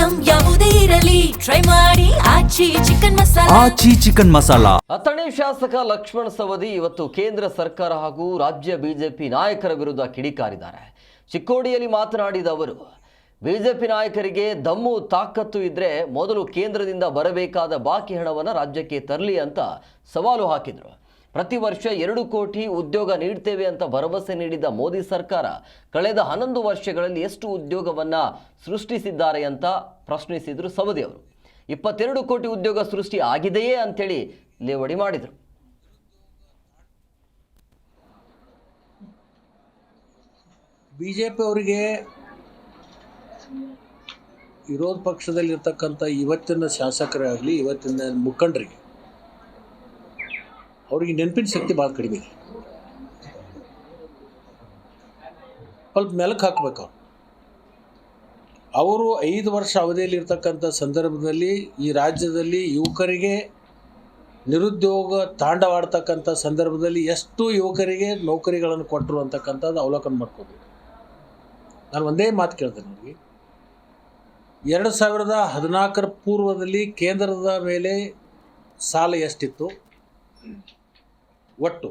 Item ಯಾವುದೇ ಇರಲಿ try ಮಾಡಿ ಆಚಿ ಚಿಕನ್ ಮಸಾಲಾ. ಅಥಣಿ ಶಾಸಕ ಲಕ್ಷ್ಮಣ ಸವದಿ ಇವತ್ತು ಕೇಂದ್ರ ಸರ್ಕಾರ ಹಾಗೂ ರಾಜ್ಯ ಬಿಜೆಪಿ ನಾಯಕರ ವಿರುದ್ಧ ಕಿಡಿಕಾರಿದ್ದಾರೆ. ಚಿಕ್ಕೋಡಿಯಲ್ಲಿ ಮಾತನಾಡಿದ ಅವರು, ಬಿಜೆಪಿ ನಾಯಕರಿಗೆ ದಮ್ಮು ತಾಕತ್ತು ಇದ್ರೆ ಮೊದಲು ಕೇಂದ್ರದಿಂದ ಬರಬೇಕಾದ ಬಾಕಿ ಹಣವನ್ನು ರಾಜ್ಯಕ್ಕೆ ತರಲಿ ಅಂತ ಸವಾಲು ಹಾಕಿದರು. ಪ್ರತಿ ವರ್ಷ 2 ಕೋಟಿ ಉದ್ಯೋಗ ನೀಡ್ತೇವೆ ಅಂತ ಭರವಸೆ ನೀಡಿದ ಮೋದಿ ಸರ್ಕಾರ ಕಳೆದ 11 ವರ್ಷಗಳಲ್ಲಿ ಎಷ್ಟು ಉದ್ಯೋಗವನ್ನು ಸೃಷ್ಟಿಸಿದ್ದಾರೆ ಅಂತ ಪ್ರಶ್ನಿಸಿದರು ಸವದಿ ಅವರು. 22 ಕೋಟಿ ಉದ್ಯೋಗ ಸೃಷ್ಟಿ ಆಗಿದೆಯೇ ಅಂತೇಳಿ ಲೇವಡಿ ಮಾಡಿದರು. ಬಿಜೆಪಿ ಅವರಿಗೆ ವಿರೋಧ ಪಕ್ಷದಲ್ಲಿರ್ತಕ್ಕಂಥ ಇವತ್ತಿನ ಶಾಸಕರಾಗಲಿ ಇವತ್ತಿನ ಮುಖಂಡರಿಗೆ ಅವರಿಗೆ ನೆನಪಿನ ಶಕ್ತಿ ಭಾಳ ಕಡಿಮೆ ಇದೆ. ಸ್ವಲ್ಪ ಮೆಲುಕು ಹಾಕಬೇಕು. ಅವರು 5 ವರ್ಷ ಅವಧಿಯಲ್ಲಿರ್ತಕ್ಕಂಥ ಸಂದರ್ಭದಲ್ಲಿ ಈ ರಾಜ್ಯದಲ್ಲಿ ಯುವಕರಿಗೆ ನಿರುದ್ಯೋಗ ತಾಂಡವಾಡ್ತಕ್ಕಂಥ ಸಂದರ್ಭದಲ್ಲಿ ಎಷ್ಟು ಯುವಕರಿಗೆ ನೌಕರಿಗಳನ್ನು ಕೊಟ್ಟರು ಅಂತಕ್ಕಂಥದ್ದು ಅವಲೋಕನ ಮಾಡ್ಕೋಬೇಕು. ನಾನು ಒಂದೇ ಮಾತು ಕೇಳ್ತೇನೆ ಅವ್ರಿಗೆ. 2014 ಪೂರ್ವದಲ್ಲಿ ಕೇಂದ್ರದ ಮೇಲೆ ಸಾಲ ಎಷ್ಟಿತ್ತು ಒಟ್ಟು